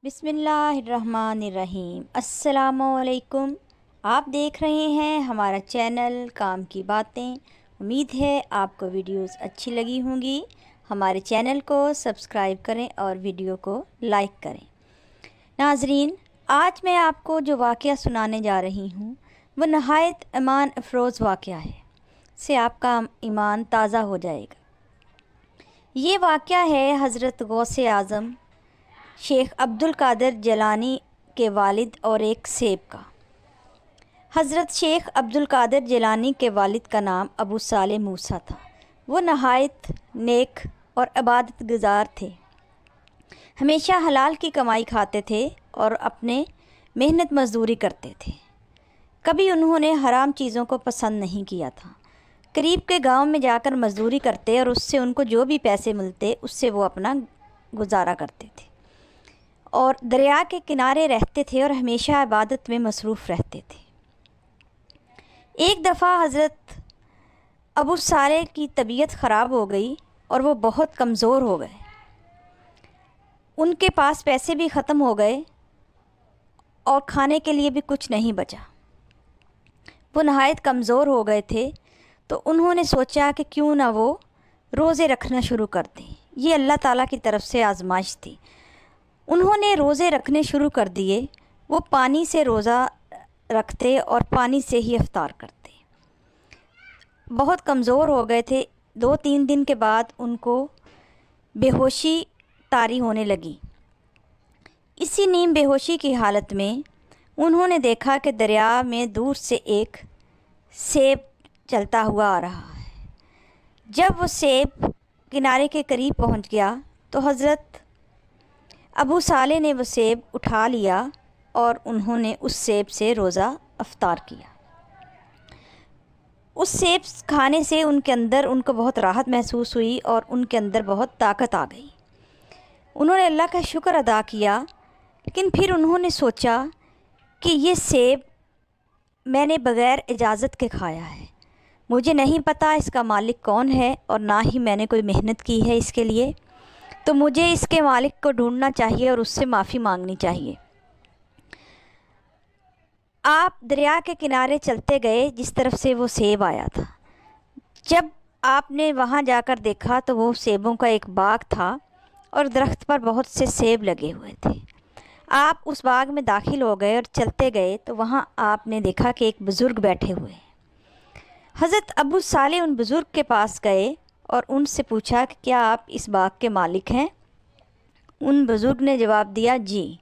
बिस्मिल्लाहिर्रहमानिर्रहीम। अस्सलामुअलैकुम। आप देख रहे हैं हमारा चैनल काम की बातें। उम्मीद है आपको वीडियोस अच्छी लगी होंगी। हमारे चैनल को सब्सक्राइब करें और वीडियो को लाइक करें। नाजरीन, आज मैं आपको जो वाक़या सुनाने जा रही हूँ वो नहायत ईमान अफरोज़ वाक़या है। से आपका ईमान ताज़ा हो जाएगा। ये वाक़या है हज़रत गौसे आज़म शेख अब्दुल कादिर जिलानी के वालिद और एक सेब का। हज़रत शेख अब्दुल कादिर जिलानी के वालिद का नाम अबू साले मूसा था। वो नहायत नेक और इबादत गुज़ार थे। हमेशा हलाल की कमाई खाते थे और अपने मेहनत मज़दूरी करते थे। कभी उन्होंने हराम चीज़ों को पसंद नहीं किया था। करीब के गांव में जाकर मज़दूरी करते और उससे उनको जो भी पैसे मिलते उससे वो अपना गुजारा करते थे और दरिया के किनारे रहते थे और हमेशा इबादत में मसरूफ़ रहते थे। एक दफ़ा हज़रत अबू साले की तबीयत ख़राब हो गई और वो बहुत कमज़ोर हो गए। उनके पास पैसे भी ख़त्म हो गए और खाने के लिए भी कुछ नहीं बचा। वो नहायत कमज़ोर हो गए थे तो उन्होंने सोचा कि क्यों ना वो रोज़े रखना शुरू कर दें। ये अल्लाह ताला की तरफ से आजमाइश थी। उन्होंने रोज़े रखने शुरू कर दिए। वो पानी से रोज़ा रखते और पानी से ही इफ्तार करते। बहुत कमज़ोर हो गए थे। 2-3 दिन के बाद उनको बेहोशी तारी होने लगी। इसी नीम बेहोशी की हालत में उन्होंने देखा कि दरिया में दूर से एक सेब चलता हुआ आ रहा है। जब वो सेब किनारे के करीब पहुंच गया तो हज़रत अबू साले ने वो सेब उठा लिया और उन्होंने उस सेब से रोज़ा इफ्तार किया। उस सेब खाने से उनके अंदर उनको बहुत राहत महसूस हुई और उनके अंदर बहुत ताकत आ गई। उन्होंने अल्लाह का शुक्र अदा किया। लेकिन फिर उन्होंने सोचा कि ये सेब मैंने बग़ैर इजाज़त के खाया है। मुझे नहीं पता इसका मालिक कौन है और ना ही मैंने कोई मेहनत की है इसके लिए। तो मुझे इसके मालिक को ढूंढना चाहिए और उससे माफ़ी मांगनी चाहिए। आप दरिया के किनारे चलते गए जिस तरफ से वो सेब आया था। जब आपने वहाँ जाकर देखा तो वो सेबों का एक बाग था और दरख्त पर बहुत से सेब लगे हुए थे। आप उस बाग में दाखिल हो गए और चलते गए तो वहाँ आपने देखा कि एक बुज़ुर्ग बैठे हुए हैं। हज़रत अबू साले उन बुज़ुर्ग के पास गए और उनसे पूछा कि क्या आप इस बाग के मालिक हैं? उन बुज़ुर्ग ने जवाब दिया, जी।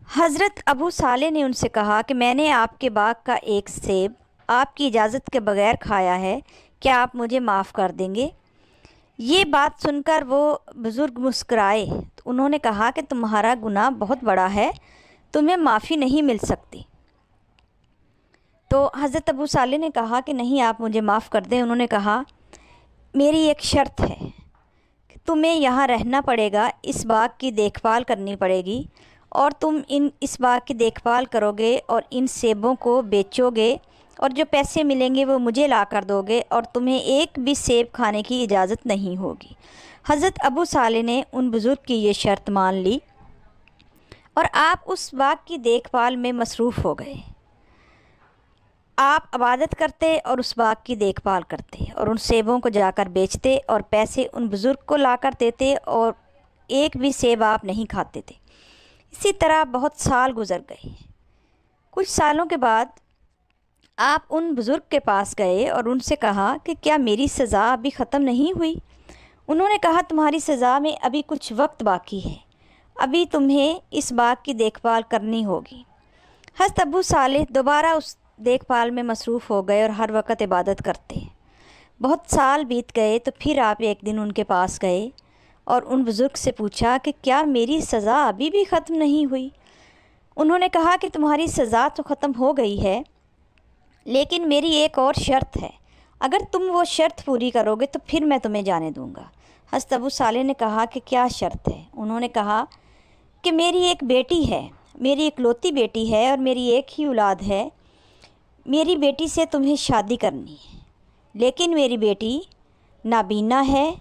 हज़रत अबू साले ने उनसे कहा कि मैंने आपके बाग का एक सेब आपकी इजाज़त के बग़ैर खाया है। क्या आप मुझे माफ़ कर देंगे? ये बात सुनकर वो बुज़ुर्ग मुस्कुराए तो उन्होंने कहा कि तुम्हारा गुनाह बहुत बड़ा है, तुम्हें माफ़ी नहीं मिल सकती। तो हज़रत अबू साले ने कहा कि नहीं, आप मुझे माफ़ कर दें। उन्होंने कहा, मेरी एक शर्त है कि तुम्हें यहाँ रहना पड़ेगा, इस बाग की देखभाल करनी पड़ेगी और तुम इस बाग की देखभाल करोगे और इन सेबों को बेचोगे और जो पैसे मिलेंगे वो मुझे ला कर दोगे और तुम्हें एक भी सेब खाने की इजाज़त नहीं होगी। हज़रत अबू साले ने उन बुज़ुर्ग की ये शर्त मान ली और आप उस बाग की देखभाल में मसरूफ़ हो गए। आप इबादत करते और उस बाग की देखभाल करते और उन सेबों को जाकर बेचते और पैसे उन बुज़ुर्ग को लाकर देते और एक भी सेब आप नहीं खाते थे। इसी तरह बहुत साल गुज़र गए। कुछ सालों के बाद आप उन बुज़ुर्ग के पास गए और उनसे कहा कि क्या मेरी सज़ा अभी ख़त्म नहीं हुई? उन्होंने कहा, तुम्हारी सज़ा में अभी कुछ वक्त बाकी है, अभी तुम्हें इस बाग की देखभाल करनी होगी। हज़रत अबू साले दोबारा उस देखभाल में मसरूफ़ हो गए और हर वक्त इबादत करते। बहुत साल बीत गए तो फिर आप एक दिन उनके पास गए और उन बुज़ुर्ग से पूछा कि क्या मेरी सज़ा अभी भी ख़त्म नहीं हुई? उन्होंने कहा कि तुम्हारी सज़ा तो ख़त्म हो गई है, लेकिन मेरी एक और शर्त है। अगर तुम वो शर्त पूरी करोगे तो फिर मैं तुम्हें जाने दूँगा। हज़रत अबू साले ने कहा कि क्या शर्त है? उन्होंने कहा कि मेरी एक बेटी है, मेरी इकलौती बेटी है और मेरी एक ही औलाद है। मेरी बेटी से तुम्हें शादी करनी है, लेकिन मेरी बेटी नाबीना है,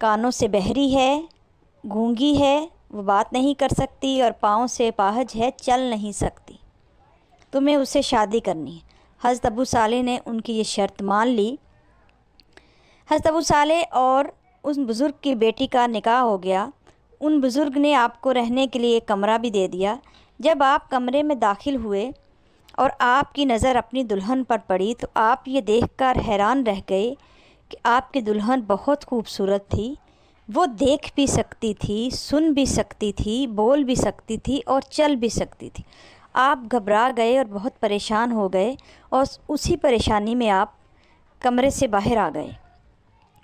कानों से बहरी है, गूंगी है, وہ بات نہیں کر سکتی اور پاؤں سے اپاہج ہے، چل نہیں سکتی، تمہیں اسے شادی کرنی ہے۔ حضرت ابو صالح نے ان کی یہ شرط مان لی۔ حضرت ابو صالح اور اس بزرگ کی بیٹی کا نکاح ہو گیا۔ ان بزرگ نے آپ کو رہنے کے لیے ایک کمرہ بھی دے دیا۔ جب آپ کمرے میں داخل ہوئے اور آپ کی نظر اپنی دلہن پر پڑی تو آپ یہ دیکھ کر حیران رہ گئے کہ آپ کی دلہن بہت خوبصورت تھی۔ وہ دیکھ بھی سکتی تھی، سن بھی سکتی تھی، بول بھی سکتی تھی اور چل بھی سکتی تھی۔ آپ گھبرا گئے اور بہت پریشان ہو گئے، اور اسی پریشانی میں آپ کمرے سے باہر آ گئے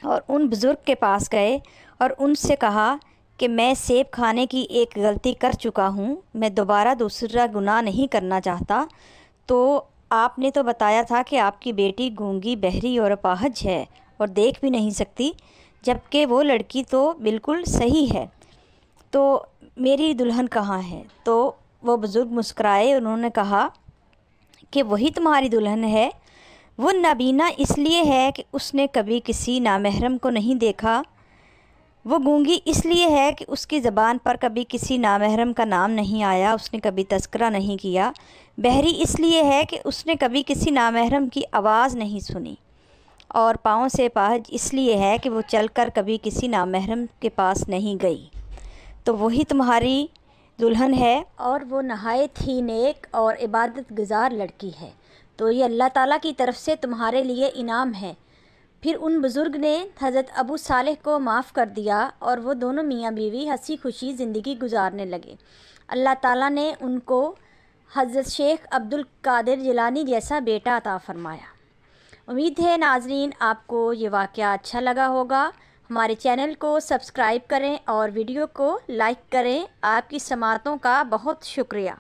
اور ان بزرگ کے پاس گئے اور ان سے کہا کہ میں سیب کھانے کی ایک غلطی کر چکا ہوں، میں دوبارہ دوسرا گناہ نہیں کرنا چاہتا۔ تو آپ نے تو بتایا تھا کہ آپ کی بیٹی گونگی، بہری اور اپاہج ہے اور دیکھ بھی نہیں سکتی، جبکہ وہ لڑکی تو بالکل صحیح ہے، تو میری دلہن کہاں ہے؟ تو وہ بزرگ مسکرائے، انہوں نے کہا کہ وہی تمہاری دلہن ہے۔ وہ نابینا اس لیے ہے کہ اس نے کبھی کسی نامحرم کو نہیں دیکھا، وہ گونگی اس لیے ہے کہ اس کی زبان پر کبھی کسی نامحرم کا نام نہیں آیا، اس نے کبھی تذکرہ نہیں کیا، بہری اس لیے ہے کہ اس نے کبھی کسی نامحرم کی آواز نہیں سنی، اور پاؤں سے اپاہج اس لیے ہے کہ وہ چل کر کبھی کسی نامحرم کے پاس نہیں گئی۔ تو وہی تمہاری دلہن ہے، اور وہ نہایت ہی نیک اور عبادت گزار لڑکی ہے، تو یہ اللہ تعالیٰ کی طرف سے تمہارے لیے انعام ہے۔ پھر ان بزرگ نے حضرت ابو صالح کو معاف کر دیا اور وہ دونوں میاں بیوی ہنسی خوشی زندگی گزارنے لگے۔ اللہ تعالیٰ نے ان کو حضرت شیخ عبد القادر جیلانی جیسا بیٹا عطا فرمایا۔ امید ہے ناظرین آپ کو یہ واقعہ اچھا لگا ہوگا۔ ہمارے چینل کو سبسکرائب کریں اور ویڈیو کو لائک کریں۔ آپ کی سماعتوں کا بہت شکریہ۔